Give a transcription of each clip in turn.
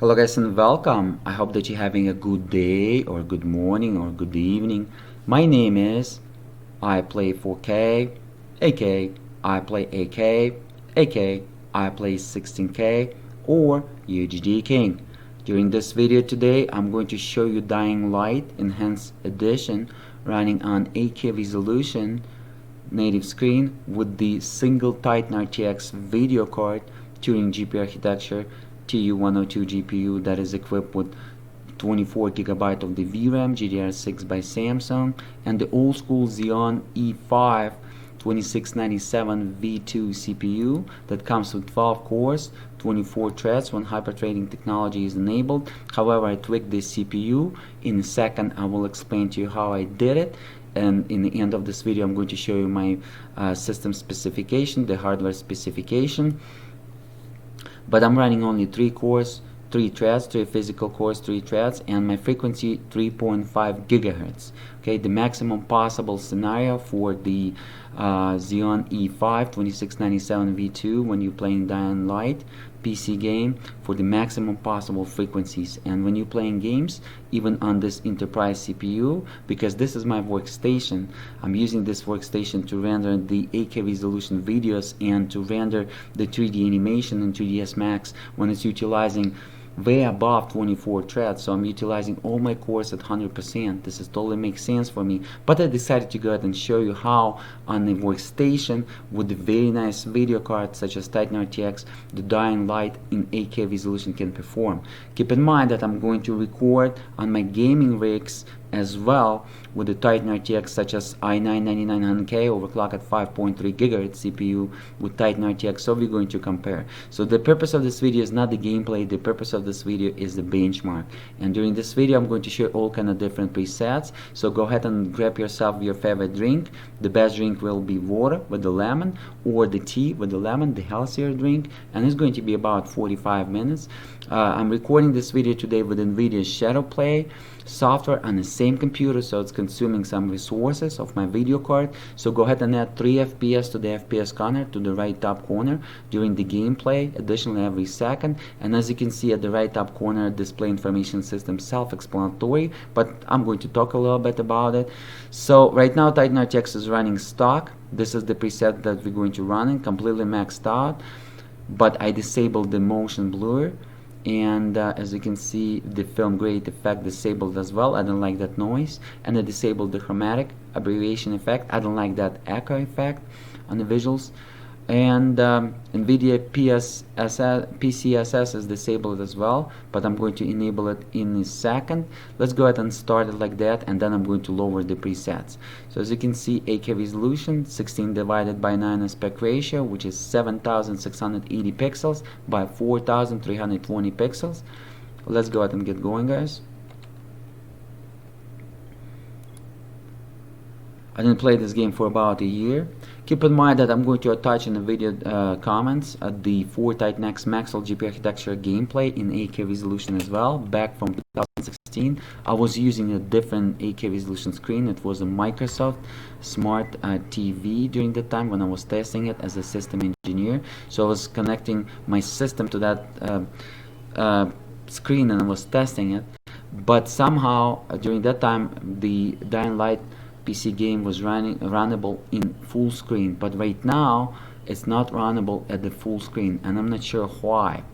Hello guys and welcome. I hope that you're having a good day or good morning or good evening. My name is I play 4K, AK, I play AK, AK, I play 16K or UHD King. During this video today, I'm going to show you Dying Light Enhanced Edition running on 8K resolution native screen with the single Titan RTX video card Turing GPU architecture TU102 GPU that is equipped with 24GB of the VRAM GDDR6 by Samsung and the old school Xeon E5-2697 V2 CPU that comes with 12 cores, 24 threads when hyper-threading technology is enabled. However, I tweaked this CPU. In a second I will explain to you how I did it, and in the end of this video I'm going to show you my system specification, the hardware specification. But I'm running only 3 cores, 3 threads, 3 physical cores, 3 threads, and my frequency 3.5 gigahertz. Okay, the maximum possible scenario for the Xeon E5-2697 V2 when you're playing Dying Light PC game for the maximum possible frequencies. And when you're playing games, even on this enterprise CPU, because this is my workstation, I'm using this workstation to render the 8K resolution videos and to render the 3D animation in 3ds Max when it's utilizing way above 24 threads, so I'm utilizing all my cores at 100%. This is totally makes sense for me, but I decided to go ahead and show you how on a workstation with a very nice video card such as Titan RTX, the Dying Light in 8K resolution can perform. Keep in mind that I'm going to record on my gaming rigs as well with the Titan RTX such as i9-9900K overclocked at 5.3 GHz CPU with Titan RTX, so we're going to compare. So the purpose of this video is not the gameplay, the purpose of this video is the benchmark. And during this video I'm going to show all kind of different presets, so go ahead and grab yourself your favorite drink. The best drink will be water with the lemon or the tea with the lemon, the healthier drink, and it's going to be about 45 minutes. I'm recording this video today with Nvidia ShadowPlay software on the same computer, so it's consuming some resources of my video card. So go ahead and add 3 FPS to the FPS counter to the right top corner during the gameplay, additionally every second. And as you can see at the right top corner, display information system, self-explanatory, but I'm going to talk a little bit about it. So right now Titan RTX is running stock. This is the preset that we're going to run in, completely maxed out, but I disabled the motion blur. And as you can see, the film grade effect disabled as well. I don't like that noise. And I disabled the chromatic abbreviation effect. I don't like that echo effect on the visuals. And Nvidia PCSS is disabled as well, but I'm going to enable it in a second. Let's go ahead and start it like that, and then I'm going to lower the presets. So as you can see, 8K resolution, 16 divided by 9 aspect ratio, which is 7680 pixels by 4320 pixels. Let's go ahead and get going, guys. I didn't play this game for about a year. Keep in mind that I'm going to attach in the video comments the 4 Titan X Maxwell GPU architecture gameplay in 8K resolution as well, back from 2016. I was using a different 8K resolution screen. It was a Microsoft Smart TV during the time when I was testing it as a system engineer. So I was connecting my system to that screen and I was testing it. But somehow during that time the Dying Light PC game was runnable in full screen, but right now it's not runnable at the full screen, and I'm not sure why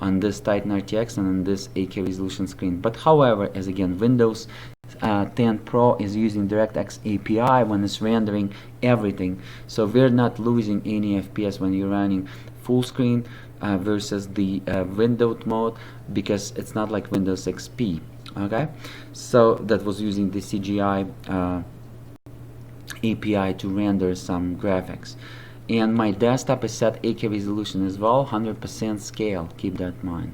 on this Titan RTX and on this 8K resolution screen. But however, as again, Windows 10 Pro is using DirectX API when it's rendering everything, so we're not losing any FPS when you're running full screen versus the windowed mode, because it's not like Windows XP. Okay, so that was using the CGI API to render some graphics. And my desktop is set 8K resolution as well, 100% scale. Keep that in mind.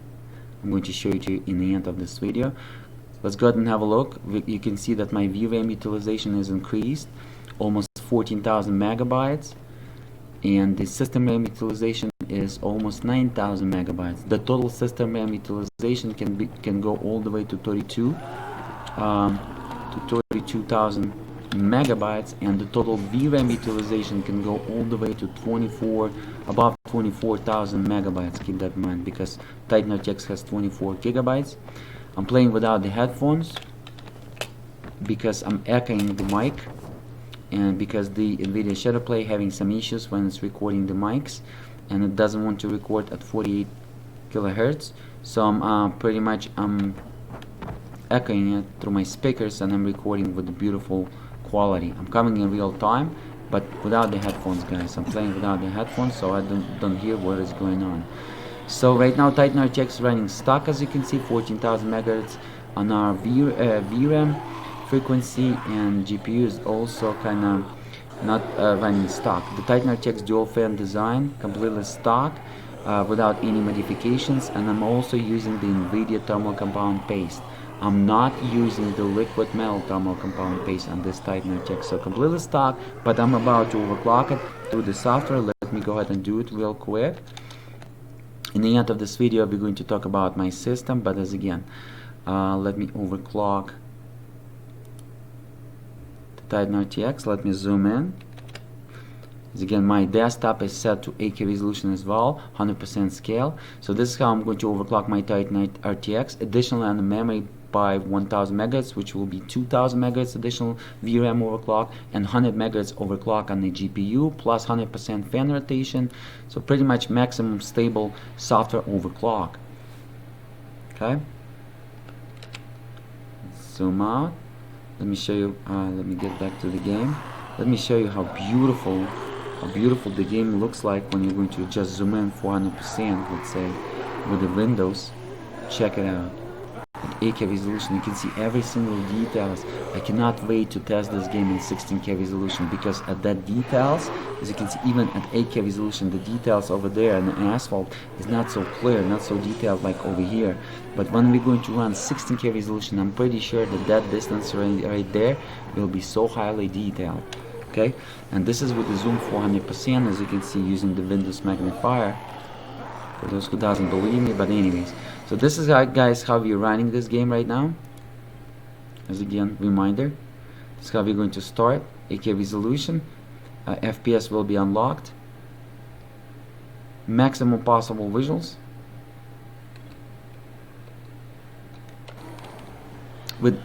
I'm going to show it to you in the end of this video. Let's go ahead and have a look. You can see that my VRAM utilization is increased, almost 14,000 megabytes, and the system RAM utilization is almost 9,000 megabytes. The total system RAM utilization can go all the way to 32,000 megabytes, and the total VRAM utilization can go all the way to above 24,000 megabytes. Keep that in mind, because Titan RTX has 24 gigabytes. I'm playing without the headphones because I'm echoing the mic, and because the Nvidia ShadowPlay having some issues when it's recording the mics, and it doesn't want to record at 48 kilohertz. So I'm pretty much echoing it through my speakers, and I'm recording with the beautiful quality. I'm coming in real time, but without the headphones, guys. I'm playing without the headphones, so I don't hear what is going on. So right now Titan RTX is running stock, as you can see, 14,000 megahertz on our VRAM frequency, and GPU is also kind of not running stock. The Titan RTX dual fan design, completely stock, without any modifications, and I'm also using the Nvidia thermal compound paste. I'm not using the liquid metal thermal compound paste on this Titan RTX, so completely stock, but I'm about to overclock it through the software. Let me go ahead and do it real quick. In the end of this video, we're going to talk about my system, but as again, let me overclock the Titan RTX. Let me zoom in. As again, my desktop is set to 8K resolution as well, 100% scale. So this is how I'm going to overclock my Titan RTX. Additionally, on the memory by 1000 megahertz, which will be 2000 megahertz additional VRAM overclock, and 100 megahertz overclock on the GPU, plus 100% fan rotation. So pretty much maximum stable software overclock. Okay. Zoom out. Let me show you. Let me get back to the game. Let me show you how beautiful the game looks like when you're going to just zoom in 400%, let's say, with the windows. Check it out. At 8K resolution, you can see every single details. I cannot wait to test this game in 16K resolution, because at that details, as you can see, even at 8K resolution, the details over there in the asphalt is not so clear, not so detailed like over here. But when we're going to run 16K resolution, I'm pretty sure that distance right there will be so highly detailed. Okay, and this is with the zoom 400%, as you can see, using the Windows magnifier, for those who doesn't believe me. But anyways, so this is how, guys, how we're running this game right now. As again, reminder, this is how we're going to start. 8K resolution, FPS will be unlocked, maximum possible visuals,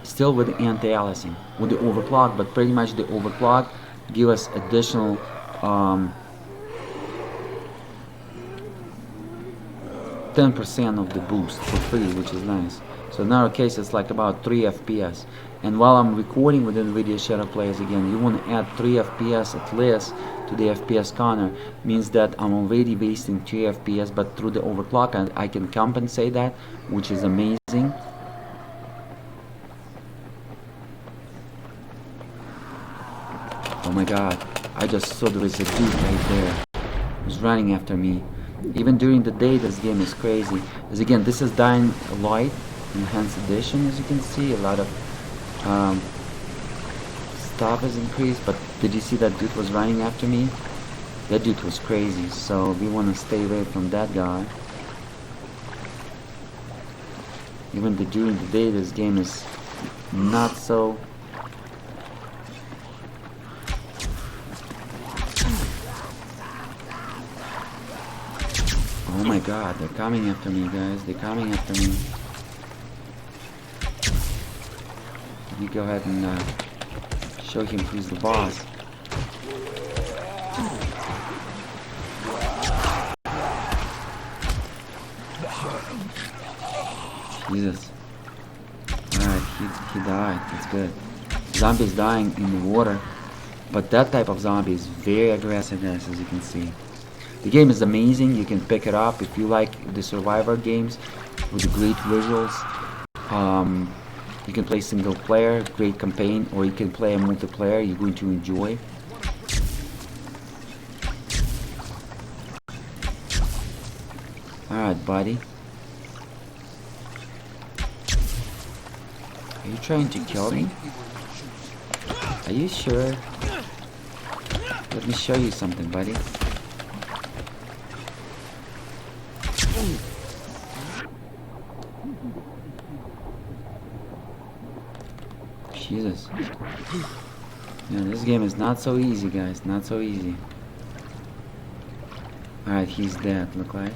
still with anti-aliasing, with the overclock, but pretty much the overclock give us additional 10% of the boost for free, which is nice. So in our case, it's like about 3 FPS. And while I'm recording with Nvidia ShadowPlay, again, you want to add 3 FPS at least to the FPS counter. Means that I'm already wasting 3 FPS, but through the overclock I can compensate that, which is amazing. Oh my god, I just saw there was a dude right there who's running after me. Even during the day, this game is crazy. As again, this is Dying Light Enhanced Edition, as you can see. A lot of stuff is increased, but did you see that dude was running after me? That dude was crazy, so we want to stay away from that guy. Even during the day, this game is not so... Oh my god, they're coming after me, guys. They're coming after me. Let me go ahead and show him who's the boss. Jesus. Alright, he died. That's good. Zombies dying in the water. But that type of zombie is very aggressive, guys, as you can see. The game is amazing. You can pick it up if you like the survivor games with the great visuals. You can play single player, great campaign, or you can play a multiplayer you're going to enjoy. Alright, buddy. Are you trying to kill me? Are you sure? Let me show you something, buddy. Jesus. Yeah, this game is not so easy, guys, not so easy. Alright, he's dead, look like.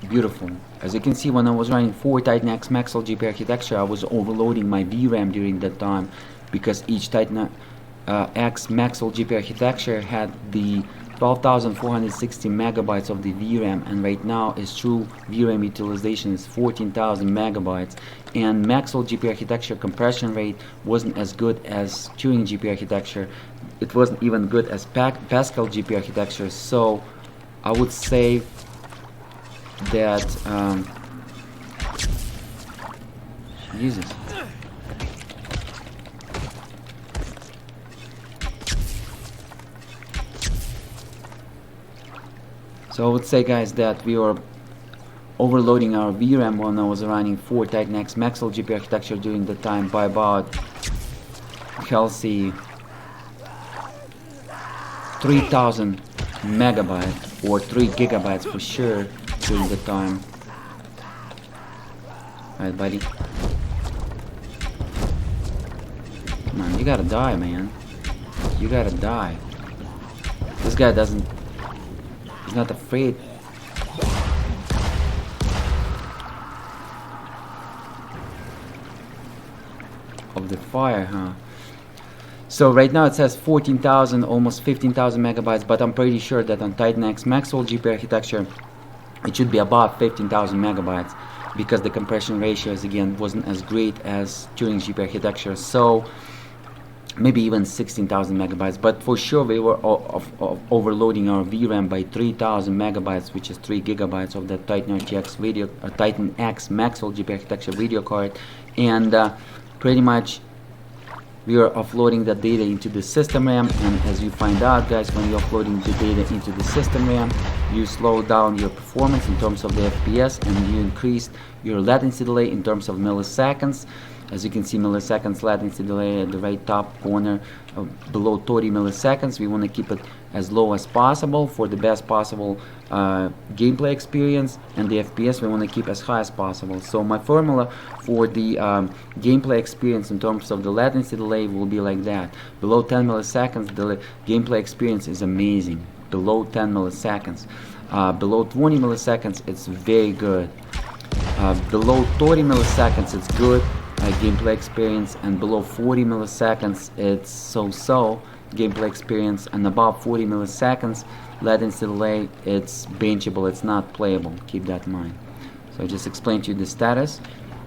Beautiful. As you can see, when I was running 4 Titan X Maxwell GPU architecture, I was overloading my VRAM during that time, because each Titan X Maxwell GPU architecture had the 12,460 megabytes of the VRAM, and right now its true VRAM utilization is 14,000 megabytes. And Maxwell GPU architecture compression rate wasn't as good as Turing GPU architecture. It wasn't even good as Pascal GPU architecture. So I would say that Jesus. So I would say, guys, that we were overloading our VRAM when I was running 4 Titan X Maxwell GPU architecture during the time by about healthy 3,000 megabytes or 3 gigabytes for sure during the time. Alright, buddy. Come on, you gotta die, man. You gotta die. This guy doesn't... He's not afraid. Of the fire, huh? So right now it says 14,000, almost 15,000 megabytes, but I'm pretty sure that on Titan X Maxwell GPU architecture it should be about 15,000 megabytes, because the compression ratios again wasn't as great as Turing GPU architecture. So maybe even 16,000 megabytes, but for sure we were overloading our VRAM by 3,000 megabytes, which is 3 gigabytes of the Titan RTX video, Titan X Maxwell GPU architecture video card, and pretty much we are offloading the data into the system RAM. And as you find out, guys, when you're offloading the data into the system RAM, you slow down your performance in terms of the FPS, and you increase your latency delay in terms of milliseconds. As you can see, milliseconds latency delay at the right top corner, below 30 milliseconds. We want to keep it as low as possible for the best possible gameplay experience, and the FPS we want to keep as high as possible. So my formula for the gameplay experience in terms of the latency delay will be like that. Below 10 milliseconds, the gameplay experience is amazing. Below 10 milliseconds. Below 20 milliseconds, it's very good. Below 30 milliseconds, it's good gameplay experience, and below 40 milliseconds it's so-so gameplay experience, and above 40 milliseconds latency delay, it's benchable, it's not playable. Keep that in mind. So I just explained to you the status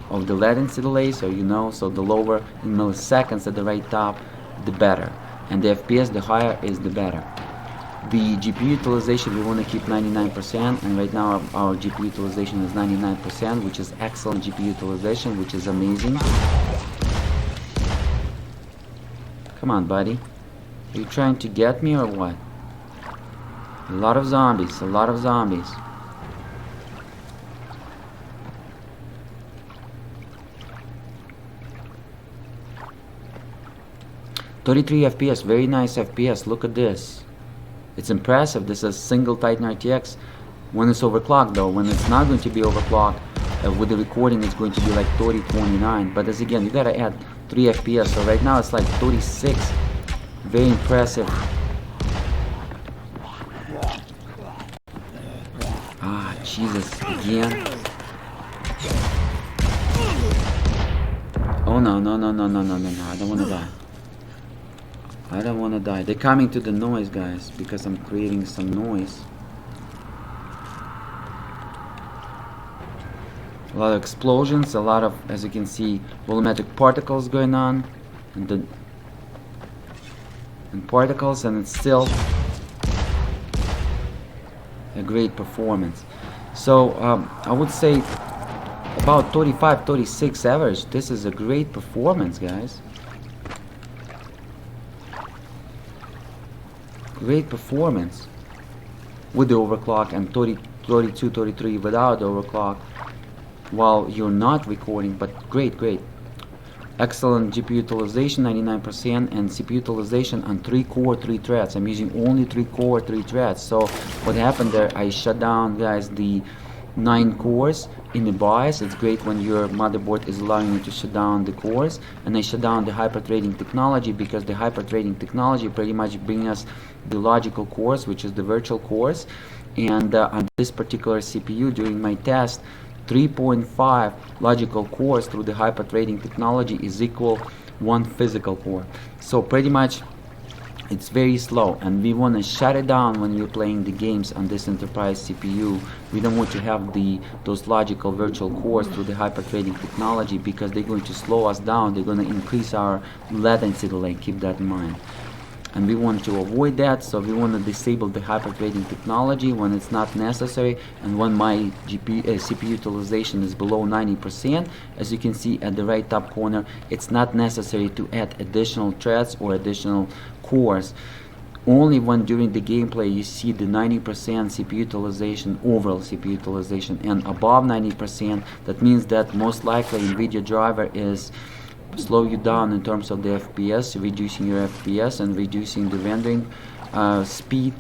of the latency delay, so you know. So the lower in milliseconds at the right top, the better, and the FPS, the higher is the better. The GPU utilization, we want to keep 99%, and right now our GPU utilization is 99%, which is excellent GPU utilization, which is amazing. Come on, buddy. Are you trying to get me or what? A lot of zombies, a lot of zombies. $33 FPS, very nice FPS, look at this. It's impressive. This is single Titan RTX. When it's overclocked though, when it's not going to be overclocked, with the recording it's going to be like 3029. But as again, you gotta add 3 FPS. So right now it's like 36. Very impressive. Ah, Jesus, again. Oh no, no, no, no, no, no, no, no, I don't wanna die. I don't want to die. They're coming to the noise, guys, because I'm creating some noise. A lot of explosions, a lot of, as you can see, volumetric particles going on, and particles, and it's still a great performance. So I would say about 35-36 average. This is a great performance, guys. Great performance with the overclock, and 32-33 without the overclock while you're not recording, but great. excellent GPU utilization 99% and CPU utilization on 3 core 3 threads. I'm using only 3 core 3 threads. So what happened there, I shut down, guys, the 9 cores in the BIOS. It's great when your motherboard is allowing you to shut down the cores, and I shut down the hyper-threading technology, because the hyper-threading technology pretty much brings us the logical cores, which is the virtual cores. And on this particular CPU during my test, 3.5 logical cores through the hyper-threading technology is equal 1 physical core. So pretty much it's very slow, and we want to shut it down when you're playing the games on this enterprise CPU. We don't want to have those logical virtual cores through the hyper-threading technology, because they're going to slow us down. They're going to increase our latency delay. Keep that in mind. And we want to avoid that, so we want to disable the hyper-threading technology when it's not necessary, and when my CPU utilization is below 90%. As you can see at the right top corner, it's not necessary to add additional threads or additional cores. Only when during the gameplay you see the 90% CPU utilization, overall CPU utilization, and above 90%, that means that most likely Nvidia driver is slow you down in terms of the FPS, reducing your FPS and reducing the rendering speed,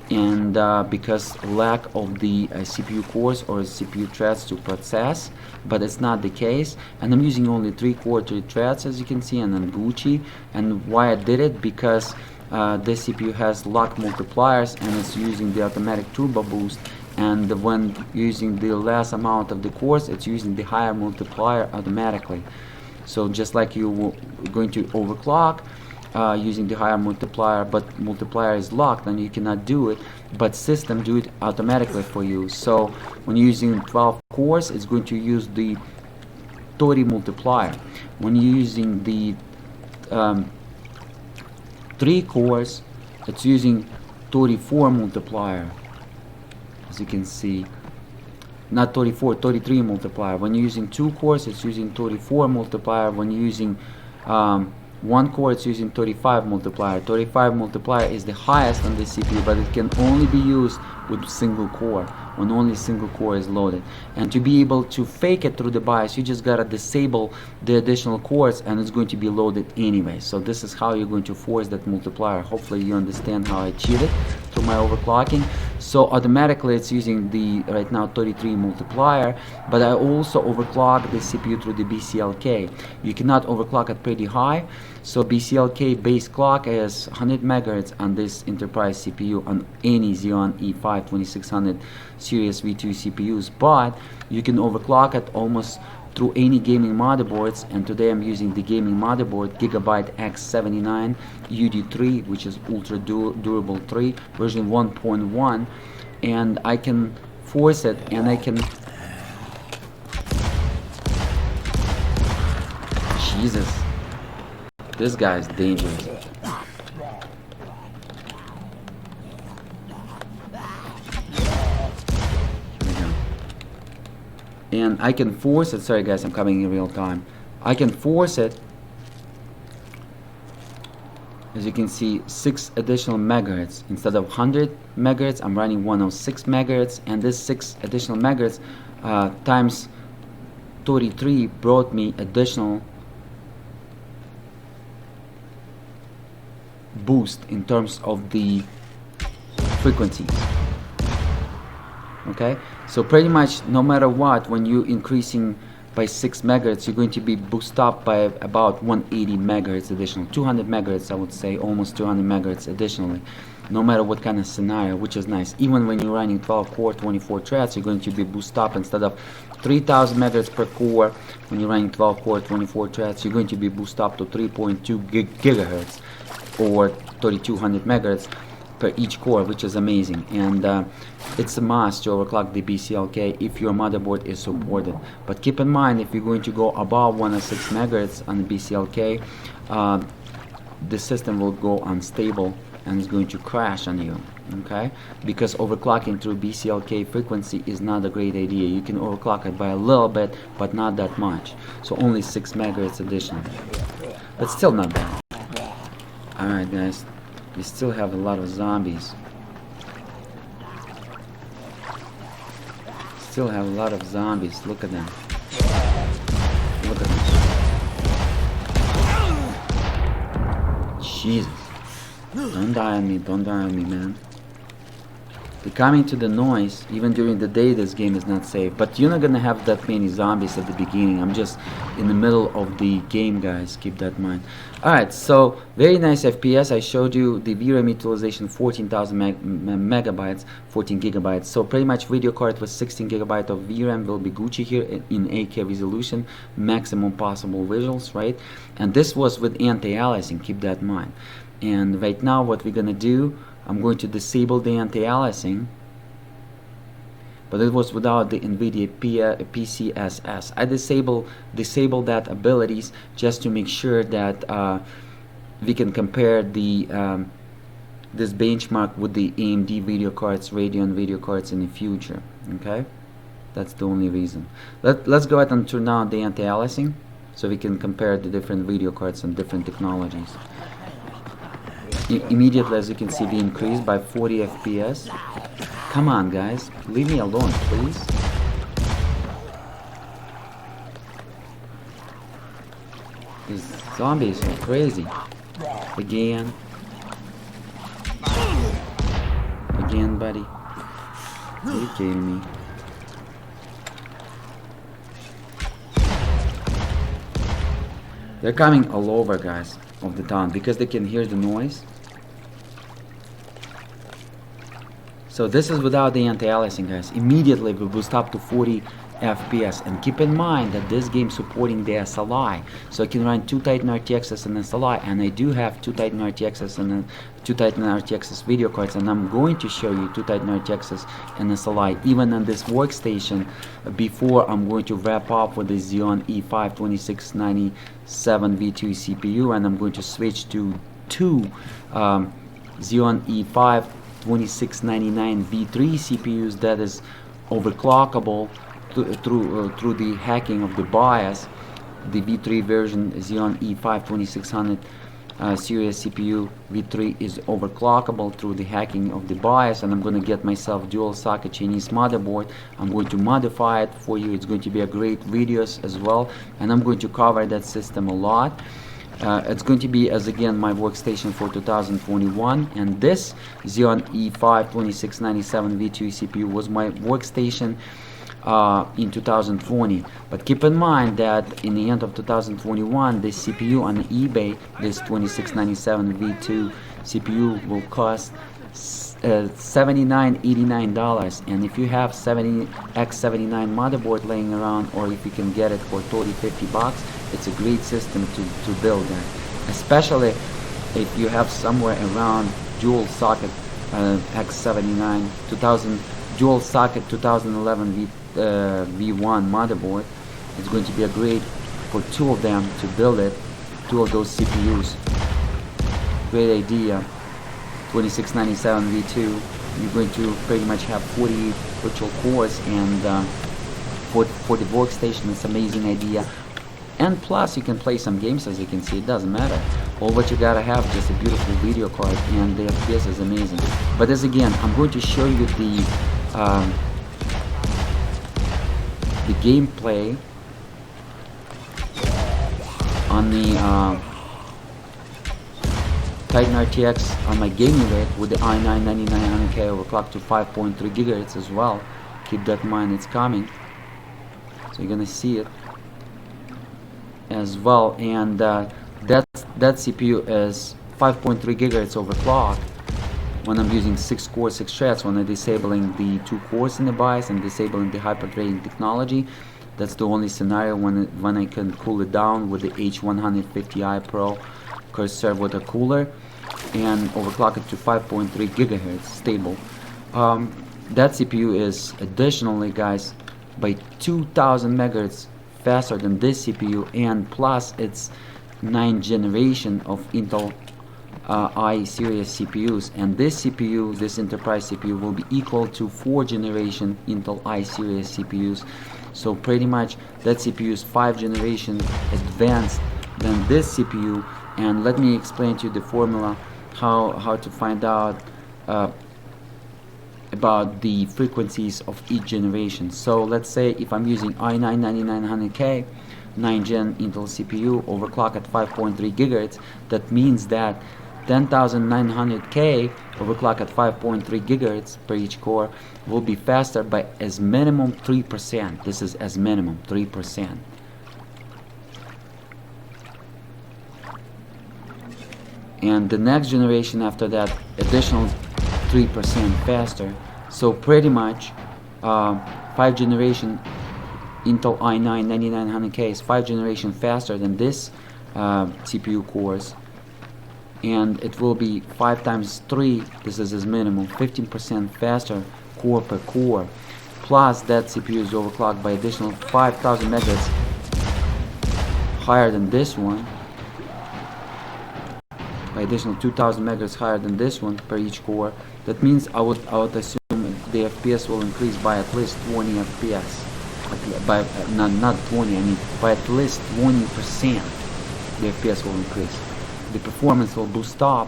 and because lack of the CPU cores or CPU threads to process. But it's not the case, and I'm using only 3 core 3 threads, as you can see, and I'm Gucci. And why I did it, because this CPU has lock multipliers, and it's using the automatic turbo boost, and when using the less amount of the cores, it's using the higher multiplier automatically. So just like you were going to overclock using the higher multiplier, but multiplier is locked and you cannot do it, but system do it automatically for you. So when you're using 12 cores, it's going to use the 30 multiplier. When you're using the 3 cores, it's using 34 multiplier, as you can see. Not 34, 33 multiplier. When you're using 2 cores, it's using 34 multiplier. When you're using 1 core, it's using 35 multiplier. 35 multiplier is the highest on the CPU, but it can only be used with single core, when only single core is loaded. And to be able to fake it through the BIOS, you just gotta disable the additional cores, and it's going to be loaded anyway. So this is how you're going to force that multiplier. Hopefully you understand how I cheated through my overclocking. So automatically it's using the right now 33 multiplier, but I also overclock the CPU through the BCLK. You cannot overclock it pretty high, so BCLK base clock is 100 MHz on this enterprise CPU on any Xeon E5-2697 series V2 CPUs, but you can overclock it almost through any gaming motherboards. And today I'm using the gaming motherboard Gigabyte X79 UD3, which is ultra durable 3 version 1.1, and I can force it, and I can, Jesus, this guy's dangerous. And I can force it. Sorry guys, I'm coming in real time. I can force it, as you can see, 6 additional megahertz. Instead of 100 megahertz, I'm running 106 megahertz, and this 6 additional megahertz times 33 brought me additional boost in terms of the frequencies. Okay, so pretty much no matter what, when you're increasing by 6 megahertz, you're going to be boosted up by about 180 megahertz additional, 200 megahertz, I would say, almost 200 megahertz additionally, no matter what kind of scenario, which is nice. Even when you're running 12 core 24 threads, you're going to be boosted up. Instead of 3000 megahertz per core, when you're running 12 core 24 threads, you're going to be boosted up to 3.2 gigahertz or 3200 megahertz per each core, which is amazing. And it's a must to overclock the BCLK if your motherboard is supported. But keep in mind, if you're going to go above 106 megahertz on the BCLK, the system will go unstable and it's going to crash on you. Okay, because overclocking through BCLK frequency is not a great idea. You can overclock it by a little bit, but not that much. So only 6 megahertz additional, but still not bad. Alright guys, we still have a lot of zombies. Still have a lot of zombies. Look at them. Look at them. Jesus. Don't die on me, don't die on me, man. Becoming to the noise, even during the day, this game is not safe. But you're not gonna have that many zombies at the beginning. I'm just in the middle of the game, guys. Keep that in mind. Alright, so very nice FPS. I showed you the VRAM utilization, 14,000 megabytes, 14 gigabytes. So pretty much video card with 16 gigabyte of VRAM will be Gucci here in 8K resolution, maximum possible visuals, right? And this was with anti-aliasing. Keep that in mind. And right now, what we're gonna do, I'm going to disable the anti-aliasing, but it was without the Nvidia PCSS. I disable that abilities just to make sure that we can compare the this benchmark with the AMD video cards, Radeon video cards in the future. Okay, that's the only reason. Let's go ahead and turn on the anti-aliasing so we can compare the different video cards and different technologies. Immediately, as you can see, we increased by 40 FPS. Come on, guys, leave me alone, please. These zombies are crazy. Again, buddy. Are you kidding me? They're coming all over, guys, of the town because they can hear the noise. So this is without the anti-aliasing, guys. Immediately we boost up to 40 FPS, and keep in mind that this game supporting the SLI, so I can run 2 Titan RTXs and SLI, and I do have 2 Titan RTXs and 2 Titan RTXs video cards, and I'm going to show you 2 Titan RTXs and SLI even on this workstation before I'm going to wrap up with the Xeon E5-2697 V2 CPU, and I'm going to switch to 2 Xeon E5-2699 V3 CPUs that is overclockable through the hacking of the BIOS. The V3 version Xeon E5-2600 series CPU V3 is overclockable through the hacking of the BIOS, and I'm going to get myself dual socket Chinese motherboard. I'm going to modify it for you. It's going to be a great videos as well, and I'm going to cover that system a lot. It's going to be as again my workstation for 2021, and this Xeon E5-2697 V2 CPU was my workstation in 2020. But keep in mind that in the end of 2021, this CPU on eBay, this 2697 V2 CPU will cost $79.89, and if you have 70x79 motherboard laying around, or if you can get it for 30-50 bucks, it's a great system to build that, especially if you have somewhere around dual socket x79 2000 dual socket 2011 V1 motherboard. It's going to be a great for 2 of them to build it, 2 of those CPUs. Great idea. 2697 V2, you're going to pretty much have 40 virtual cores, and for the workstation, it's an amazing idea. And plus, you can play some games, as you can see. It doesn't matter. All what you gotta have is just a beautiful video card, and the FPS is amazing. But as again, I'm going to show you the gameplay on the Titan RTX on my gaming rig with the i9 9900K overclocked to 5.3 GHz as well. Keep that in mind, it's coming. So you're gonna see it as well, and that CPU is 5.3 GHz overclocked when I'm using 6 cores, 6 threads. When I'm disabling the 2 cores in the BIOS and disabling the hyper-threading technology, that's the only scenario when I can cool it down with the H150i Pro cursor with a cooler and overclock it to 5.3 GHz stable. That CPU is additionally, guys, by 2000 MHz faster than this CPU, and plus it's 9th generation of Intel I series CPUs, and this CPU, this enterprise CPU, will be equal to 4th generation Intel I series CPUs. So pretty much that CPU is 5th generation advanced than this CPU. And let me explain to you the formula how to find out about the frequencies of each generation. So let's say if I'm using i9 9900K 9th gen Intel CPU overclock at 5.3 GHz, that means that 10900K overclock at 5.3 gigahertz per each core will be faster by as minimum 3%. This is as minimum 3%. And the next generation after that, additional 3% faster. So pretty much 5 generation Intel i9 9900K is 5 generation faster than this CPU cores, and it will be 5 times 3, this is as minimum, 15% faster core per core, plus that CPU is overclocked by additional 5000 megahertz higher than this one, by additional 2000 megahertz higher than this one per each core. That means I would assume the FPS will increase by at least 20 FPS, by not 20, I mean by at least 20%. The FPS will increase. The performance will boost up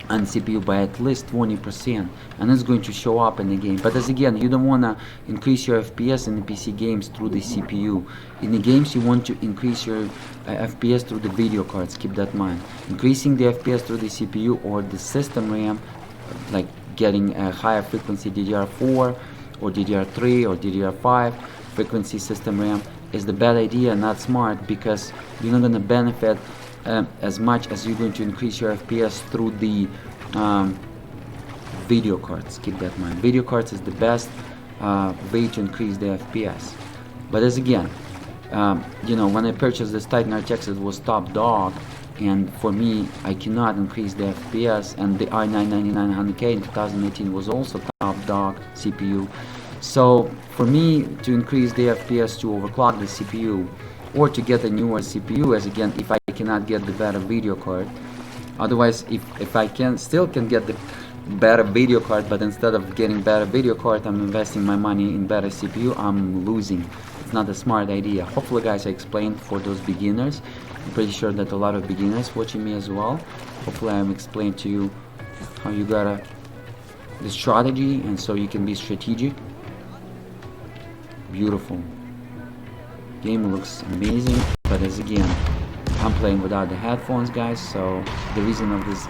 on CPU by at least 20%, and it's going to show up in the game. But as again, you don't want to increase your FPS in the PC games through the CPU. In the games, you want to increase your FPS through the video cards. Keep that in mind. Increasing the FPS through the CPU or the system RAM, like getting a higher frequency DDR4 or DDR3 or DDR5 frequency system RAM, is the bad idea, not smart, because you're not going to benefit as much as you're going to increase your FPS through the video cards. Keep that in mind. Video cards is the best way to increase the FPS. But as again, you know, when I purchased this Titan RTX, it was top dog, and for me, I cannot increase the FPS, and the i9 9900K in 2018 was also top dog CPU. So for me to increase the FPS, to overclock the CPU, or to get a newer CPU, as again, if I cannot get the better video card. Otherwise, if I still can get the better video card, but instead of getting better video card, I'm investing my money in better CPU, I'm losing. It's not a smart idea. Hopefully, guys, I explained for those beginners. I'm pretty sure that a lot of beginners watching me as well. Hopefully, I'm explained to you how you gotta the strategy, and so you can be strategic. Beautiful. Game looks amazing, but as again, I'm playing without the headphones, guys, so the reason of this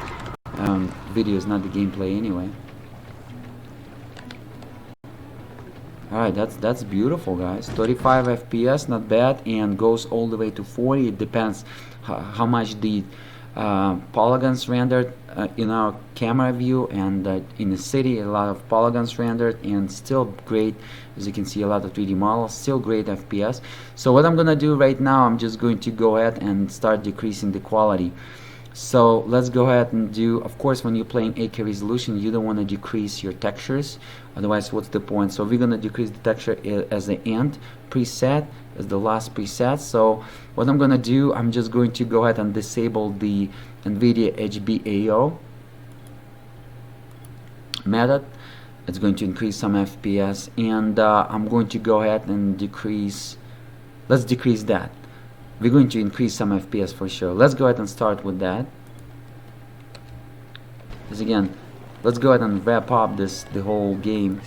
video is not the gameplay anyway. Alright, that's beautiful, guys. 35 FPS, not bad, and goes all the way to 40. It depends how much the polygons rendered in our camera view, and in the city a lot of polygons rendered, and still great. As you can see, a lot of 3D models, still great FPS. So what I'm gonna do right now, I'm just going to go ahead and start decreasing the quality. So let's go ahead and do, of course, when you're playing 8K resolution, you don't want to decrease your textures, otherwise what's the point? So we're going to decrease the texture as the end preset, as the last preset. So what I'm going to do, I'm just going to go ahead and disable the Nvidia HBAO method. It's going to increase some FPS, and I'm going to go ahead and decrease, let's decrease that. We're going to increase some FPS for sure. Let's go ahead and start with that. Because again, let's go ahead and wrap up the whole game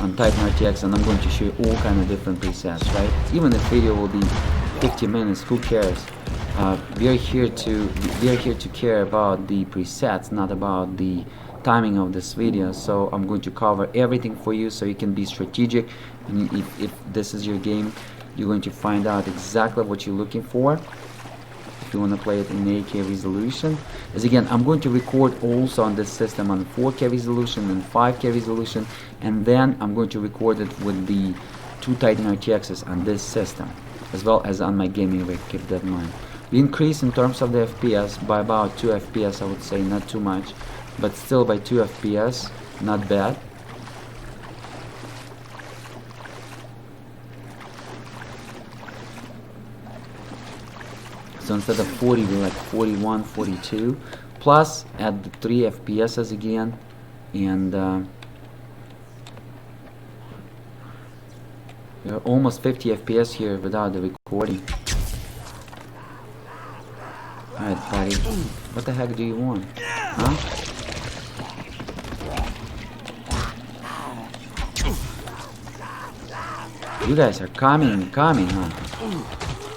on Titan RTX, and I'm going to show you all kind of different presets, right? Even the video will be 50 minutes, who cares? We are here to care about the presets, not about the timing of this video. So I'm going to cover everything for you, so you can be strategic. And if this is your game, you're going to find out exactly what you're looking for if you want to play it in 8K resolution. As again, I'm going to record also on this system on 4K resolution and 5K resolution, and then I'm going to record it with the 2 Titan RTXs on this system, as well as on my gaming rig. Keep that in mind. We increase in terms of the FPS by about 2 FPS, I would say, not too much, but still by 2 FPS, not bad. So instead of 40, we're like 41, 42. Plus, add the 3 FPS again, and we're almost 50 FPS here without the recording. Alright, buddy. What the heck do you want? Huh? You guys are coming, huh?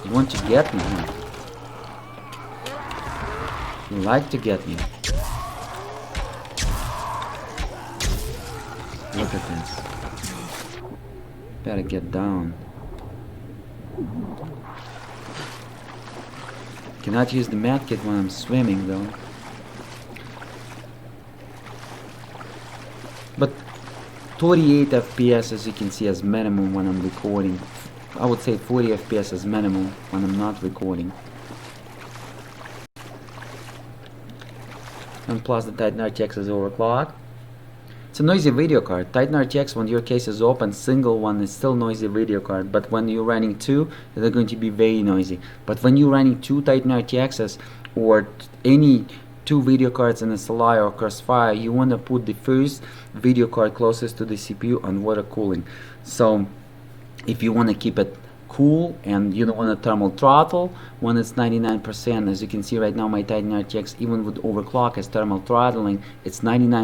You want to get me, huh? You like to get me. Look at this. Better get down. Cannot use the medkit when I'm swimming though. But 48 FPS as you can see as minimum when I'm recording. I would say 40 FPS as minimum when I'm not recording. And plus the Titan RTX is overclocked. It's a noisy video card. Titan RTX, when your case is open, single one is still noisy video card, but when you're running two, they're going to be very noisy. But when you're running two Titan RTXs or any two video cards in a SLI or Crossfire, you want to put the first video card closest to the CPU on water cooling. So if you want to keep it cool and you don't want to thermal throttle when it's 99%, as you can see right now my Titan RTX, even with overclock is thermal throttling, it's 99%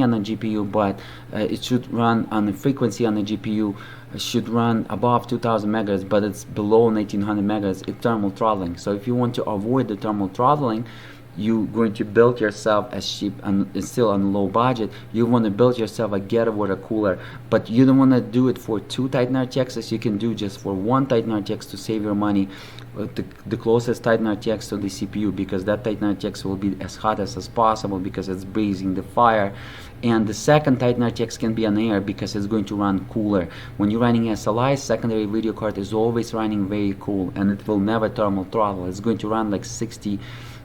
on GPU, but it should run on the frequency on the GPU should run above 2000 megahertz, but it's below 1900 megahertz. It's thermal throttling. So if you want to avoid the thermal throttling, you're going to build yourself as cheap and still on low budget. You want to build yourself a get water cooler, but you don't want to do it for two Titan RTXs. You can do just for one Titan RTX to save your money. The closest Titan RTX to the CPU, because that Titan RTX will be as hot as possible because it's breathing the fire. And the second Titan RTX can be on air because it's going to run cooler. When you're running SLI, secondary video card is always running very cool and it will never thermal throttle. It's going to run like 60,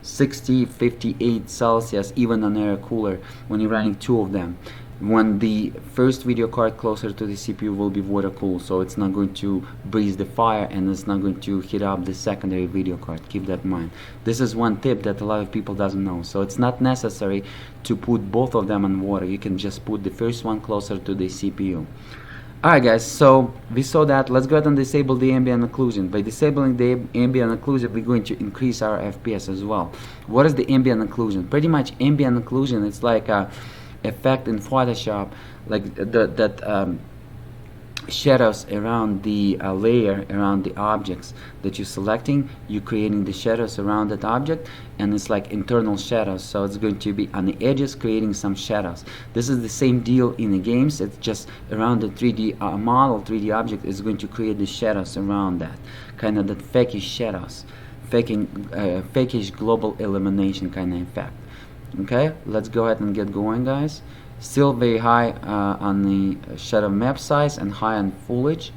58 Celsius even on air cooler when you're running two of them. When the first video card closer to the CPU will be water cooled, so it's not going to breathe the fire and it's not going to heat up the secondary video card. Keep that in mind. This is one tip that a lot of people doesn't know. So it's not necessary to put both of them in water. You can just put the first one closer to the CPU. Alright guys, so we saw that. Let's go ahead and disable the ambient occlusion. By disabling the ambient occlusion, we're going to increase our FPS as well. What is the ambient occlusion? Pretty much ambient occlusion, it's like a effect in Photoshop, like that shadows around the layer, around the objects that you're selecting. You're creating the shadows around that object, and it's like internal shadows, so it's going to be on the edges creating some shadows. This is the same deal in the games. It's just around the 3D model, 3D object is going to create the shadows around that, kind of that fakeish shadows, fakeish global illumination kind of effect. Okay, let's go ahead and get going, guys. Still very high on the shadow map size and high on foliage,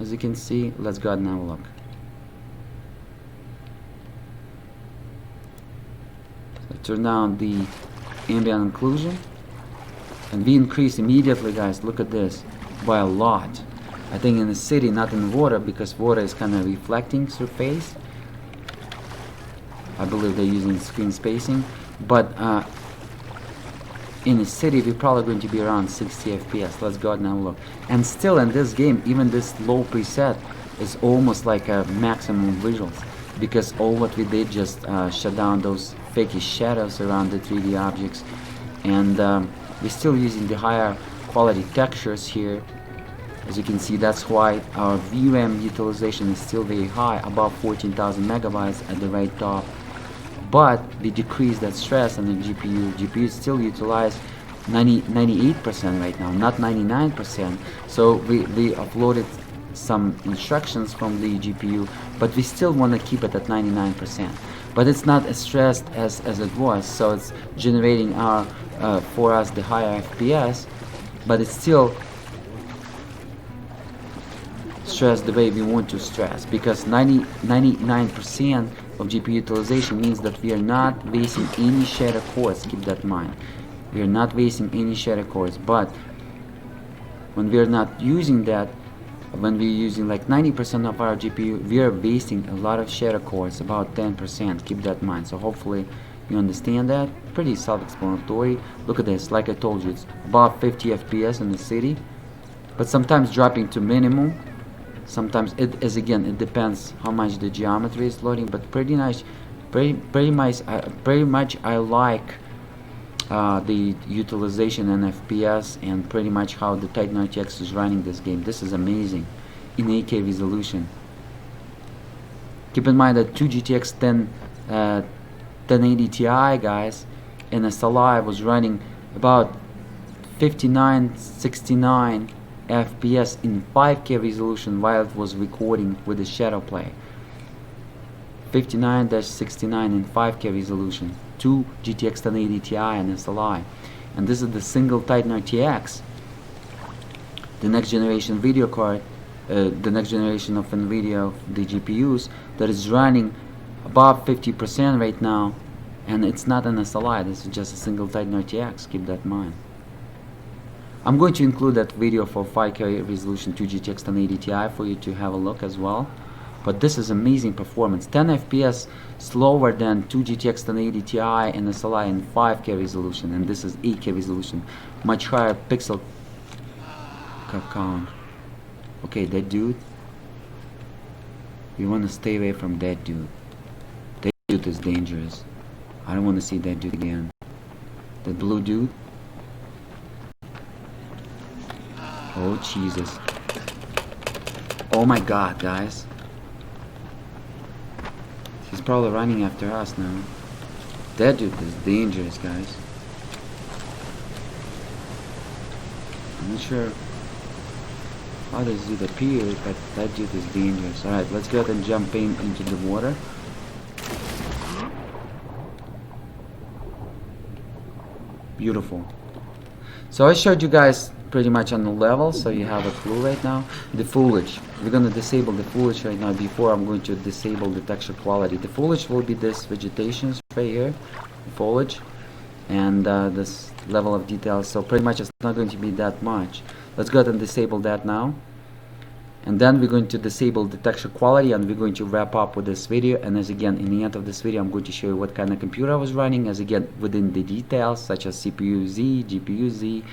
as you can see. Let's go ahead and have a look. So turn down the ambient occlusion, and we increase immediately, guys. Look at this, by a lot. I think in the city, not in water, because water is kind of reflecting surface. I believe they're using screen spacing. But in the city we're probably going to be around 60 FPS. Let's go ahead and have a look. And still in this game, even this low preset is almost like a maximum visuals, because all what we did just shut down those fakey shadows around the 3D objects, and we're still using the higher quality textures here. As you can see, that's why our VRAM utilization is still very high, above 14,000 megabytes at the right top. But we decrease that stress on the GPU. GPU still utilize 98% right now, not 99%. So we uploaded some instructions from the GPU, but we still want to keep it at 99%. But it's not as stressed as it was, so it's generating our for us the higher FPS, but it's still stressed the way we want to stress, because 99% of GPU utilization means that we are not wasting any shader cores. Keep that in mind. We are not wasting any shader cores, but when we are not using that, when we're using like 90% of our GPU, we are wasting a lot of shader cores, about 10%. Keep that in mind. So hopefully you understand that. Pretty self-explanatory. Look at this, like I told you, it's about 50 FPS in the city, but sometimes dropping to minimum. Sometimes it is, again, it depends how much the geometry is loading, but pretty nice, pretty much I like the utilization and FPS, and pretty much how the Titan RTX is running this game. This is amazing in 8K resolution. Keep in mind that two GTX 1080 Ti, guys, and SLI was running about 59-69 FPS in 5K resolution while it was recording with the ShadowPlay. 59-69 in 5K resolution, 2 GTX 1080 Ti and SLI. And this is the single Titan RTX, the next generation video card, the next generation of Nvidia of the GPUs that is running above 50% right now, and it's not an SLI. This is just a single Titan RTX. Keep that in mind. I'm going to include that video for 5K resolution 2 GTX 1080 Ti for you to have a look as well. But this is amazing performance. 10 FPS slower than 2 GTX 1080 Ti and SLI in 5K resolution, and this is 8K resolution. Much higher pixel count. Okay, that dude. You want to stay away from that dude. That dude is dangerous. I don't want to see that dude again. That blue dude. Oh Jesus. Oh my God, guys. He's probably running after us now. That dude is dangerous, guys. I'm not sure how this dude appeared, but that dude is dangerous. Alright, let's go ahead and jump into the water. Beautiful. So I showed you guys pretty much on the level, so you have a clue right now. The foliage, we're going to disable the foliage right now. Before I'm going to disable the texture quality. The foliage will be this vegetation right here, foliage, and this level of detail. So pretty much it's not going to be that much. Let's go ahead and disable that now, and then we're going to disable the texture quality, and we're going to wrap up with this video. And as again, in the end of this video, I'm going to show you what kind of computer I was running, as again within the details such as CPU Z, GPU Z,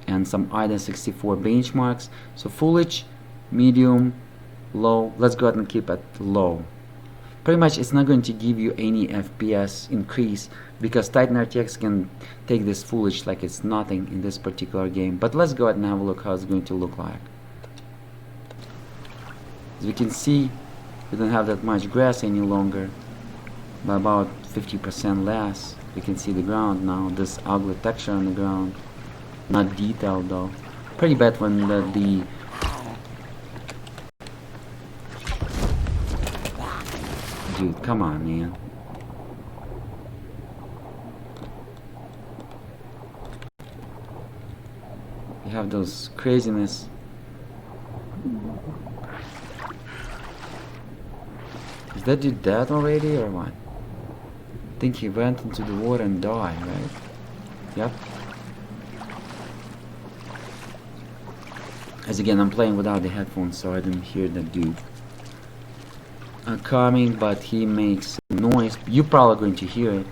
and some Iodine 64 benchmarks. So foliage, medium, low. Let's go ahead and keep it low. Pretty much it's not going to give you any FPS increase because Titan RTX can take this foliage like it's nothing in this particular game. But let's go ahead and have a look how it's going to look like. As we can see, we don't have that much grass any longer, by about 50% less. We can see the ground now, this ugly texture on the ground. Not detailed though. Pretty bad when the dude, come on, man. You have those craziness. Is that dude dead already or what? I think he went into the water and died, right? Yep. As again, I'm playing without the headphones, so I didn't hear that dude coming, but he makes noise. You're probably going to hear it.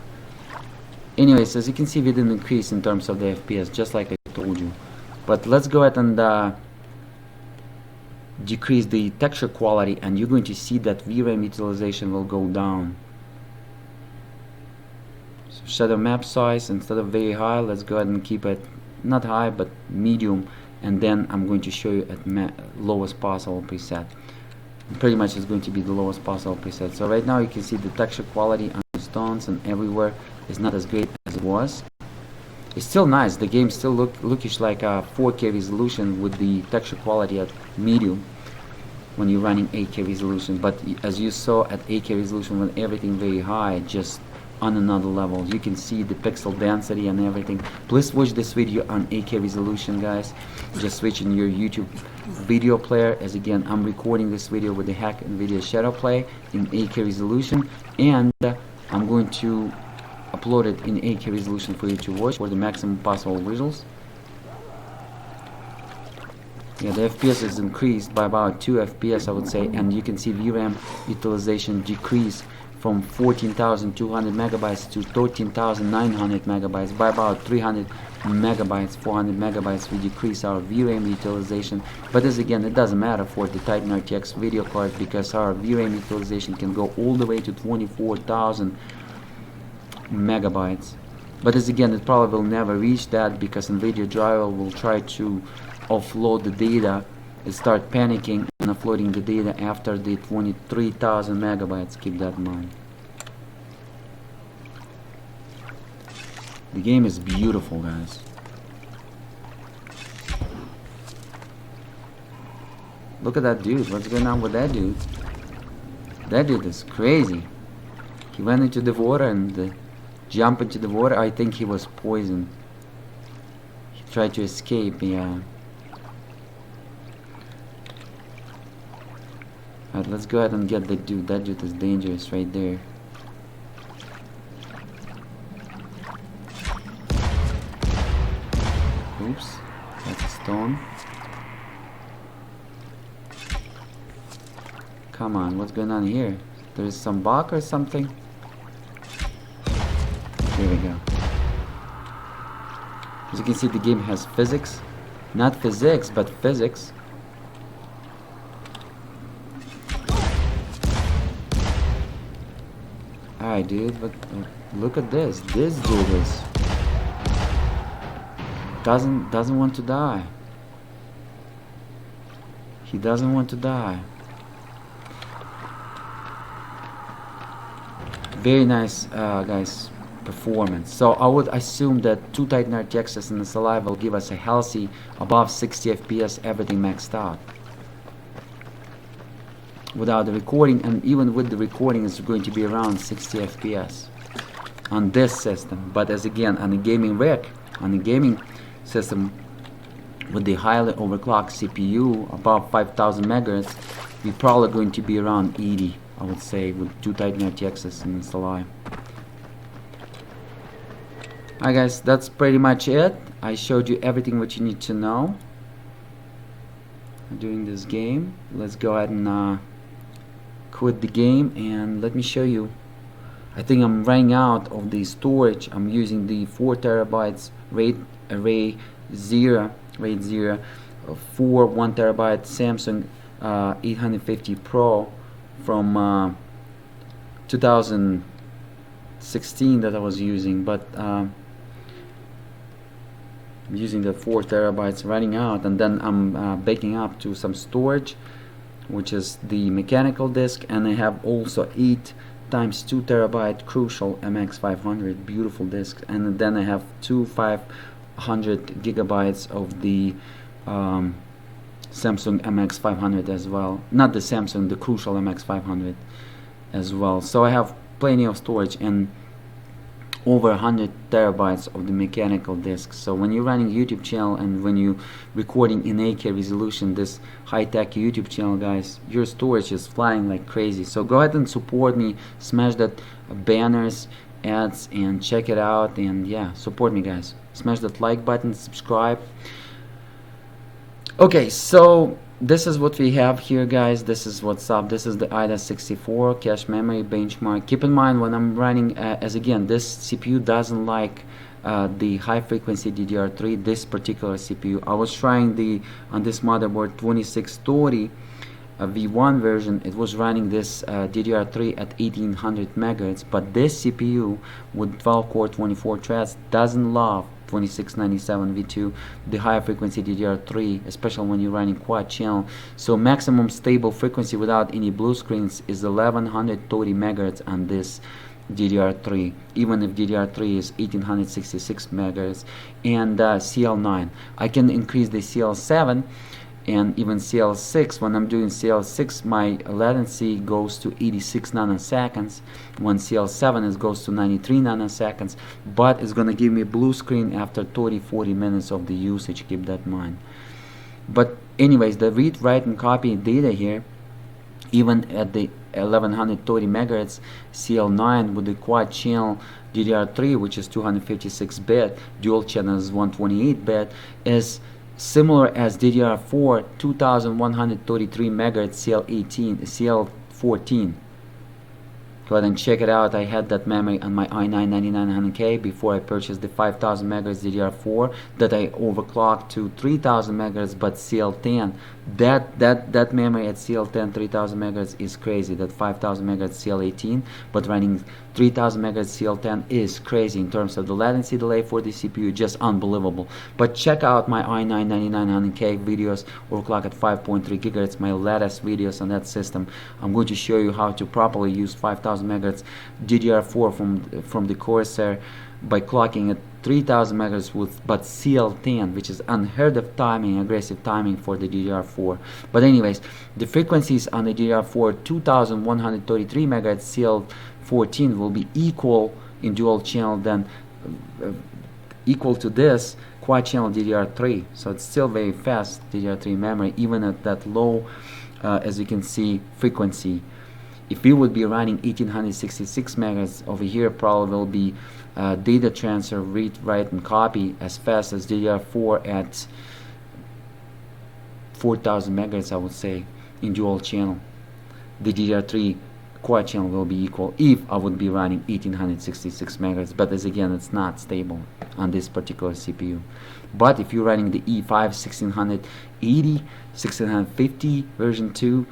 Anyways, as you can see, we didn't increase in terms of the FPS, just like I told you. But let's go ahead and decrease the texture quality, and you're going to see that VRAM utilization will go down. So shadow map size, instead of very high, let's go ahead and keep it not high but medium, and then I'm going to show you at lowest possible preset. Pretty much it's going to be the lowest possible preset. So right now you can see the texture quality on the stones and everywhere is not as great as it was. It's still nice. The game still lookish like a 4K resolution with the texture quality at medium when you're running 8K resolution. But as you saw at 8K resolution, when everything very high, just on another level, you can see the pixel density and everything. Please watch this video on 8K resolution, guys. Just switch in your YouTube video player. As again, I'm recording this video with the hack Nvidia ShadowPlay in 8K resolution, and I'm going to upload it in 8K resolution for you to watch for the maximum possible visuals. Yeah, the FPS is increased by about 2 FPS, I would say, and you can see VRAM utilization decrease from 14,200 megabytes to 13,900 megabytes by about 300 megabytes, 400 megabytes. We decrease our VRAM utilization, but as again, it doesn't matter for the Titan RTX video card because our VRAM utilization can go all the way to 24,000 megabytes. But as again, it probably will never reach that because Nvidia driver will try to offload the data and start panicking and offloading the data after the 23,000 megabytes. Keep that in mind. The game is beautiful, guys. Look at that dude. What's going on with that dude? That dude is crazy. He went into the water and jumped into the water. I think he was poisoned. He tried to escape, yeah. Alright, let's go ahead and get the dude. That dude is dangerous right there. Oops, that's a stone. Come on, what's going on here? There is some bug or something? Here we go. As you can see, the game has physics. Not physics, but physics. Alright, dude, but look at this. This dude is doesn't want to die. He doesn't want to die. Very nice, guys, performance. So I would assume that two Titan RTXs in the Saliva will give us a healthy above 60 FPS, everything maxed out. Without the recording, and even with the recording, it's going to be around 60 FPS on this system. But as again, on the gaming rig, on the gaming system with the highly overclocked CPU above 5000 megahertz, we're probably going to be around 80, I would say, with two Titan RTXs in Saliva. Alright guys, that's pretty much it. I showed you everything what you need to know during this game. Let's go ahead and quit the game and let me show you. I think I'm running out of the storage. I'm using the 4 terabytes RAID 0 for 1 terabyte Samsung 850 Pro from 2016 that I was using, but I'm using the 4 terabytes running out, and then I'm backing up to some storage, which is the mechanical disk, and I have also 8 times 2 terabyte Crucial MX500 beautiful disk, and then I have 2 500 gigabytes of the Samsung MX500 as well. Not the Samsung, the Crucial MX500 as well. So I have plenty of storage and over 100 terabytes of the mechanical disk. So when you're running YouTube channel and when you recording in 8K resolution, this high-tech YouTube channel, guys, your storage is flying like crazy. So go ahead and support me, smash that banners, ads, and check it out, and yeah, support me, guys. Smash that like button, subscribe. Okay, so this is what we have here, guys. This is what's up. This is the Iodine 64 cache memory benchmark. Keep in mind when I'm running, as again, this CPU doesn't like the high frequency DDR3. This particular CPU, I was trying on this motherboard 2630 V1 version. It was running this DDR3 at 1800 megahertz, but this CPU with 12 core 24 threads doesn't love 2697 V2, the higher frequency DDR3, especially when you're running quad channel. So maximum stable frequency without any blue screens is 1130 megahertz on this DDR3, even if DDR3 is 1866 megahertz. And CL9, I can increase the CL7 and even CL6. When I'm doing CL6, my latency goes to 86 nanoseconds. When CL7 goes to 93 nanoseconds, but it's gonna give me blue screen after 30-40 minutes of the usage. Keep that in mind. But anyways, the read, write, and copy data here, even at the 1130 megahertz CL9 with the quad channel DDR3, which is 256 bit, dual channel is 128 bit, is similar as DDR4 2133 megahertz CL14. Go ahead and check it out. I had that memory on my i9-9900K before I purchased the 5000 megahertz DDR4 that I overclocked to 3000 megahertz, but CL10, that memory at CL10 3000 megahertz is crazy. That 5000 megahertz CL18, but running 3000 megahertz CL10 is crazy in terms of the latency delay for the CPU, just unbelievable. But check out my i9-9900K videos, overclock at 5.3 gigahertz, my latest videos on that system. I'm going to show you how to properly use 5000 megahertz DDR4 from the Corsair by clocking at 3000 megahertz with but CL10, which is unheard of timing, aggressive timing for the DDR4. But anyways, the frequencies on the DDR4 2133 megahertz CL14 will be equal in dual channel than equal to this quad channel DDR3. So it's still very fast DDR3 memory even at that low as you can see frequency. If we would be running 1866 megahertz over here, probably will be data transfer, read, write, and copy as fast as DDR4 at 4000 megahertz, I would say, in dual channel. The DDR3 quad channel will be equal if I would be running 1866 megahertz, but as again, it's not stable on this particular CPU. But if you're running the E5-2697 1650 version 2,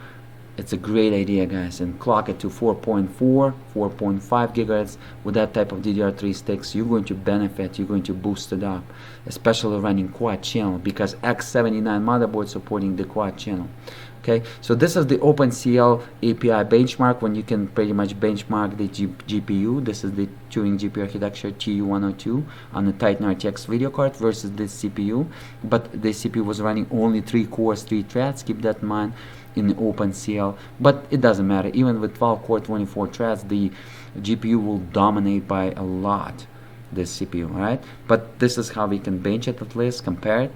it's a great idea, guys, and clock it to 4.5 gigahertz with that type of DDR3 sticks. You're going to benefit, you're going to boost it up, especially running quad channel, because X79 motherboard supporting the quad channel. Okay, so this is the Opencl API benchmark, when you can pretty much benchmark the GPU. This is the Turing GPU architecture TU102 on the Titan RTX video card versus this CPU, but the CPU was running only 3 cores, 3 threads. Keep that in mind in the Opencl, but it doesn't matter. Even with 12 core 24 threads, the GPU will dominate by a lot this CPU, right? But this is how we can bench it, at least compare it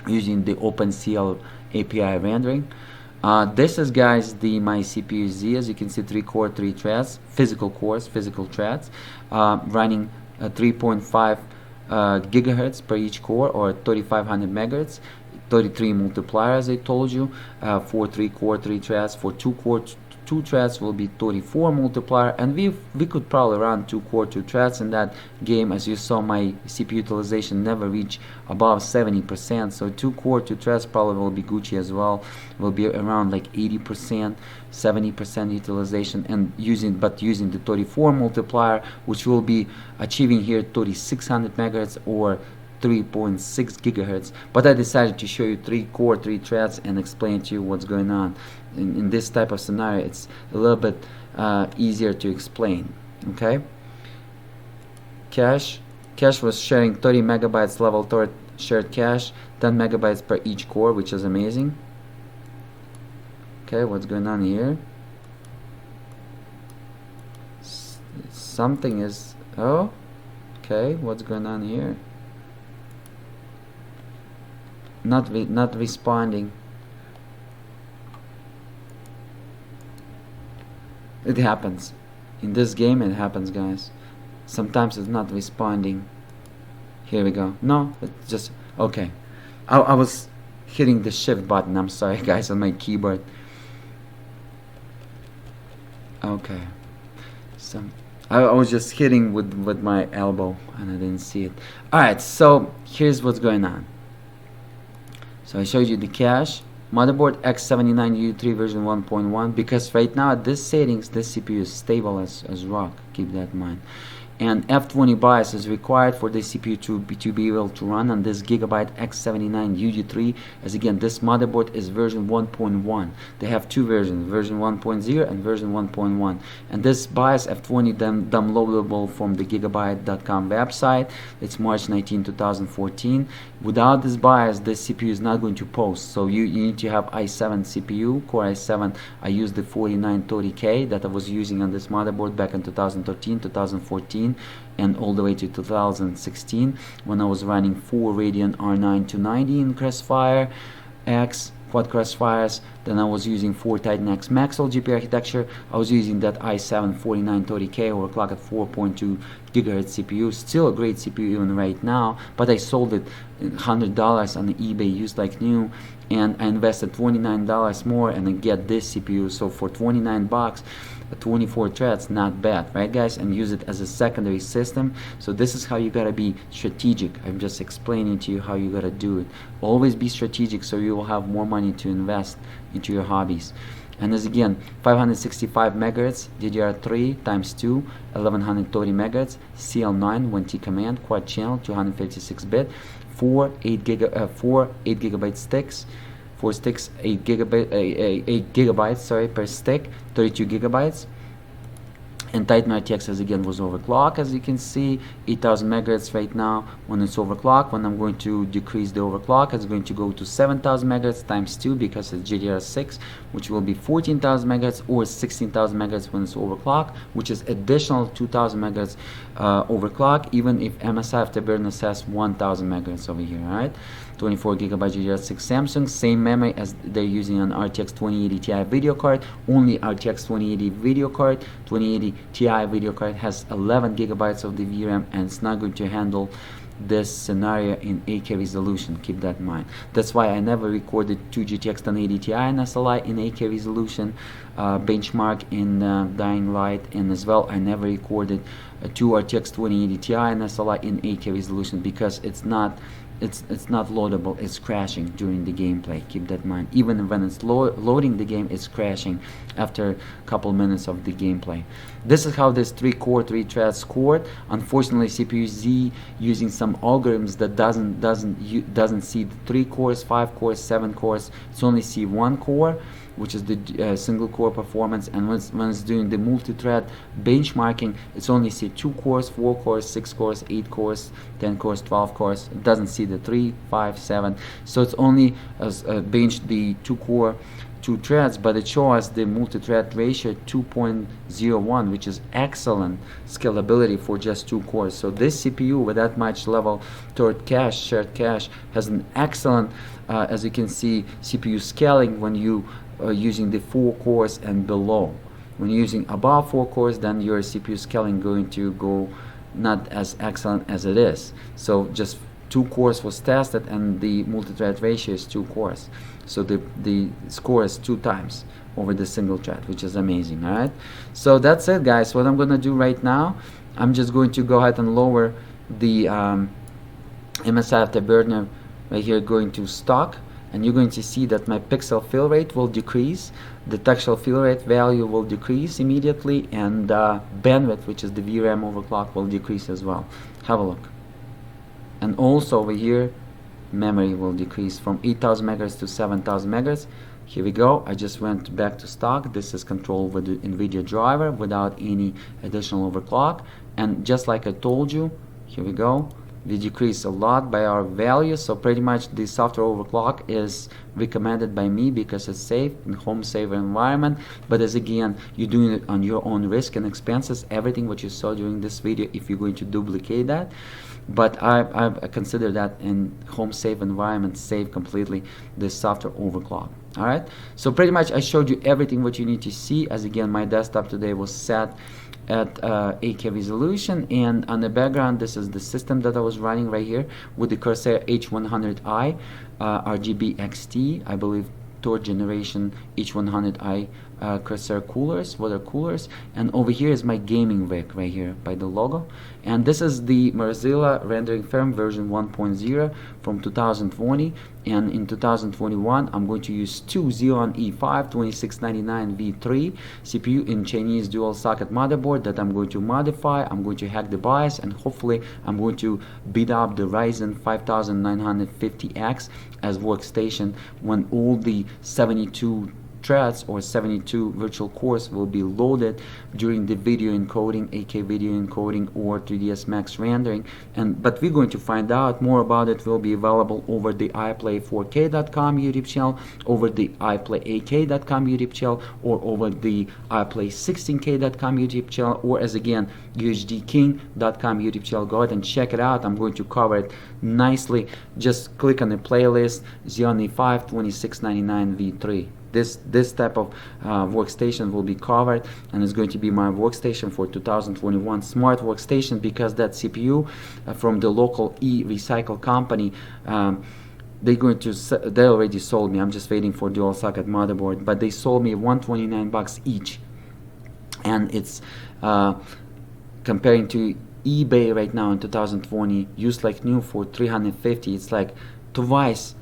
using the Opencl API rendering. This is, guys, my CPU Z. As you can see, 3 core 3 threads, physical cores, physical threads, running 3.5 gigahertz per each core, or 3500 megahertz. 33 multiplier, as I told you, for 3 core 3 threads. For 2 core 2 threads will be 34 multiplier, and we could probably run 2 core 2 threads in that game. As you saw, my CPU utilization never reached above 70%, so 2 core 2 threads probably will be Gucci as well, will be around like 80%, 70% utilization, and using the 34 multiplier, which will be achieving here 3600 megahertz or 3.6 gigahertz. But I decided to show you 3 core 3 threads and explain to you what's going on. In this type of scenario, it's a little bit easier to explain. Okay, cache was sharing 30 megabytes level toward shared cache, 10 megabytes per each core, which is amazing. Okay, what's going on here? Something is, oh, okay, what's going on here? Not responding. It happens in this game. It happens, guys. Sometimes it's not responding. Here we go. No, it's just okay. I was hitting the shift button, I'm sorry, guys, on my keyboard. Okay, so I was just hitting with my elbow and I didn't see it. Alright, so here's what's going on. So I showed you the cache, motherboard X79 U3 version 1.1, because right now at this settings this CPU is stable as rock, keep that in mind. And F20 BIOS is required for the CPU to be able to run on this Gigabyte X79 UG3, as again this motherboard is version 1.1. They have 2 versions, version 1.0 and version 1.1. And this BIOS F20 downloadable from the gigabyte.com website. It's March 19, 2014. Without this BIOS, this CPU is not going to post. So you need to have i7 CPU, Core i7. I used the 4930K that I was using on this motherboard back in 2013, 2014. And all the way to 2016 when I was running 4 Radeon R9 290 in Crossfire X quad Crossfires. Then I was using 4 Titan X Maxwell GPU architecture. I was using that i7 4930K overclocked at 4.2 gigahertz CPU. Still a great CPU even right now, but I sold it $100 on eBay used like new, and I invested $29 more and I get this CPU. So for 29 bucks, 24 threads, not bad, right, guys? And use it as a secondary system. So this is how you gotta be strategic. I'm just explaining to you how you gotta do it. Always be strategic so you will have more money to invest into your hobbies. And as again, 565 megahertz DDR3 times 2, 1130 megahertz CL9 1T command quad channel 256-bit, 4 8 gigabyte sticks. 4 sticks, 8 gigabytes, sorry, per stick, 32 gigabytes. And Titan RTX as again was overclocked, as you can see, 8000 megahertz right now when it's overclocked. When I'm going to decrease the overclock, it's going to go to 7000 megahertz times 2 because it's GDDR6, which will be 14,000 megahertz, or 16,000 megahertz when it's overclocked, which is additional 2000 megahertz overclock, even if MSI Afterburner says 1000 megahertz over here. All right, 24 gigabyte GDDR6 Samsung, same memory as they're using on RTX 2080 Ti video card. Only RTX 2080 video card, 2080 Ti video card has 11 gigabytes of the VRAM, and it's not going to handle this scenario in 8K resolution. Keep that in mind. That's why I never recorded 2 GTX 1080 Ti and SLI in 8K resolution benchmark in Dying Light, and as well I never recorded 2 RTX 2080 Ti and SLI in 8K resolution because it's not loadable. It's crashing during the gameplay. Keep that in mind. Even when it's loading the game, it's crashing after a couple minutes of the gameplay. This is how this 3-core 3-thread scored. Unfortunately, CPU Z using some algorithms that doesn't see the 3 cores, 5 cores, 7 cores. It's only see 1 core, which is the single core performance, and when it's doing the multi-thread benchmarking, it's only see 2 cores, 4 cores, 6 cores, 8 cores, 10 cores, 12 cores. It doesn't see the 3, 5, 7. So it's only bench the 2 core 2 threads, but it shows the multi-thread ratio 2.01, which is excellent scalability for just 2 cores. So this CPU with that much level 3rd cache, shared cache, has an excellent, as you can see, CPU scaling when you using the 4 cores and below. When you're using above 4 cores, then your CPU scaling going to go not as excellent as it is. So just 2 cores was tested, and the multi-thread ratio is 2 cores. So the score is 2 times over the single thread, which is amazing. All right. So that's it, guys. What I'm gonna do right now, I'm just going to go ahead and lower the MSI Afterburner right here, going to stock. And you're going to see that my pixel fill rate will decrease, the textual fill rate value will decrease immediately, and bandwidth, which is the VRAM overclock, will decrease as well. Have a look. And also over here, memory will decrease from 8000 megahertz to 7000 megahertz. Here we go. I just went back to stock. This is controlled with the Nvidia driver without any additional overclock. And just like I told you, here we go. We decrease a lot by our values, so pretty much the software overclock is recommended by me because it's safe in home saver environment. But as again, you're doing it on your own risk and expenses. Everything what you saw during this video, if you're going to duplicate that, but I consider that in home safe environment, save completely the software overclock. All right, so pretty much I showed you everything what you need to see. As again, my desktop today was set at 8K resolution, and on the background, this is the system that I was running right here with the Corsair H100i RGB XT, I believe 3rd generation H100i Corsair coolers, water coolers. And over here is my gaming VIC right here by the logo. And this is the Morozilla rendering firm version 1.0 from 2020. And in 2021, I'm going to use 2 Xeon E5-2697 V2 CPU in Chinese dual socket motherboard that I'm going to modify. I'm going to hack the BIOS, and hopefully I'm going to beat up the Ryzen 5950X as workstation when all the 72 threads or 72 virtual cores will be loaded during the video encoding, 8K video encoding, or 3ds Max rendering. But we're going to find out more about it. Will be available over the iPlay4k.com YouTube channel, over the iPlay8k.com YouTube channel, or over the iPlay16k.com YouTube channel, or as again UHDking.com YouTube channel. Go ahead and check it out. I'm going to cover it nicely. Just click on the playlist Xeon E5-2697 V2. This type of workstation will be covered, and it's going to be my workstation for 2021 smart workstation, because that CPU from the local e-recycle company, they already sold me. I'm just waiting for dual socket motherboard, but they sold me $129 each, and it's comparing to eBay right now in 2020 used like new for $350. It's like twice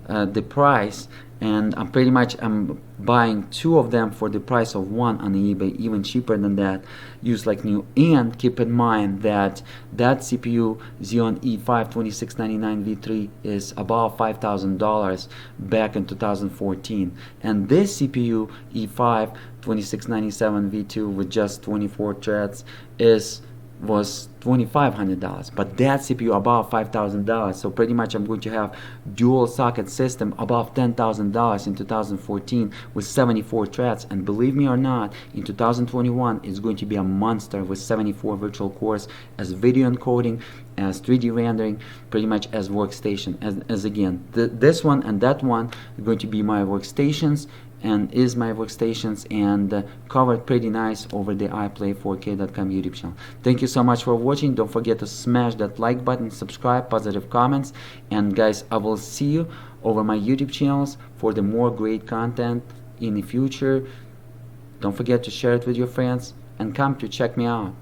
the price, and I'm buying 2 of them for the price of 1 on eBay, even cheaper than that, used like new. And keep in mind that that CPU, Xeon E5-2699 V3, is about $5,000 back in 2014, and this CPU E5-2697 V2 with just 24 threads was $2,500, but that CPU above $5,000. So pretty much I'm going to have dual socket system above $10,000 in 2014 with 74 threads, and believe me or not, in 2021 it's going to be a monster with 74 virtual cores, as video encoding, as 3D rendering, pretty much as workstation, as again this one and that one are going to be my workstations, and is my workstations, and covered pretty nice over the iPlay4k.com YouTube channel. Thank you so much for watching. Don't forget to smash that like button, subscribe, positive comments, and guys, I will see you over my YouTube channels for the more great content in the future. Don't forget to share it with your friends and come to check me out.